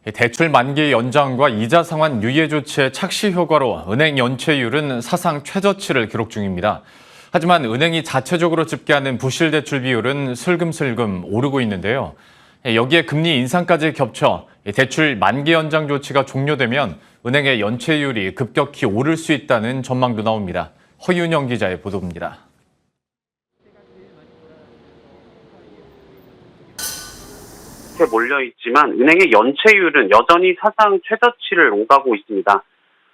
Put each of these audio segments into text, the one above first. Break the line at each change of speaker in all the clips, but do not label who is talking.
대출 만기 연장과 이자 상환 유예 조치의 착시 효과로 은행 연체율은 사상 최저치를 기록 중입니다. 하지만 은행이 자체적으로 집계하는 부실 대출 비율은 슬금슬금 오르고 있는데요. 여기에 금리 인상까지 겹쳐 대출 만기 연장 조치가 종료되면 은행의 연체율이 급격히 오를 수 있다는 전망도 나옵니다. 허윤영 기자의 보도입니다.
몰려있지만 은행의 연체율은 여전히 사상 최저치를 오가고 있습니다.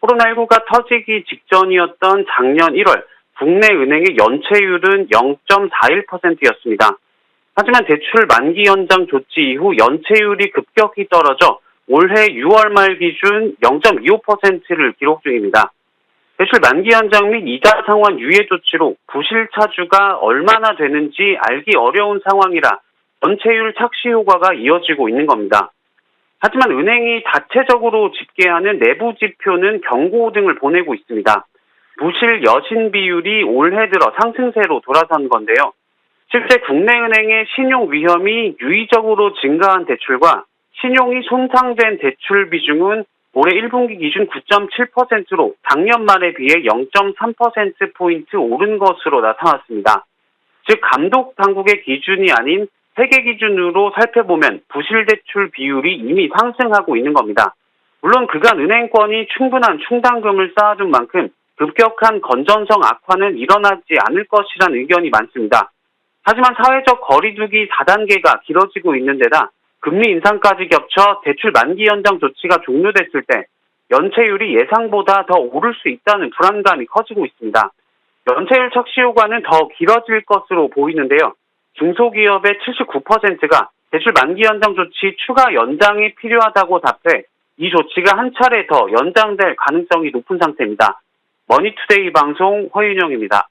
코로나19가 터지기 직전이었던 작년 1월 국내 은행의 연체율은 0.41%였습니다. 하지만 대출 만기 연장 조치 이후 연체율이 급격히 떨어져 올해 6월 말 기준 0.25%를 기록 중입니다. 대출 만기 연장 및 이자 상환 유예 조치로 부실 차주가 얼마나 되는지 알기 어려운 상황이라 연체율 착시 효과가 이어지고 있는 겁니다. 하지만 은행이 자체적으로 집계하는 내부 지표는 경고 등을 보내고 있습니다. 부실 여신 비율이 올해 들어 상승세로 돌아선 건데요. 실제 국내 은행의 신용 위험이 유의적으로 증가한 대출과 신용이 손상된 대출 비중은 올해 1분기 기준 9.7%로 작년 말에 비해 0.3%포인트 오른 것으로 나타났습니다. 즉 감독 당국의 기준이 아닌 세계 기준으로 살펴보면 부실 대출 비율이 이미 상승하고 있는 겁니다. 물론 그간 은행권이 충분한 충당금을 쌓아둔 만큼 급격한 건전성 악화는 일어나지 않을 것이라는 의견이 많습니다. 하지만 사회적 거리두기 4단계가 길어지고 있는 데다 금리 인상까지 겹쳐 대출 만기 연장 조치가 종료됐을 때 연체율이 예상보다 더 오를 수 있다는 불안감이 커지고 있습니다. 연체율 착시 효과는 더 길어질 것으로 보이는데요. 중소기업의 79%가 대출 만기 연장 조치 추가 연장이 필요하다고 답해 이 조치가 한 차례 더 연장될 가능성이 높은 상태입니다. 머니투데이 방송 허윤영입니다.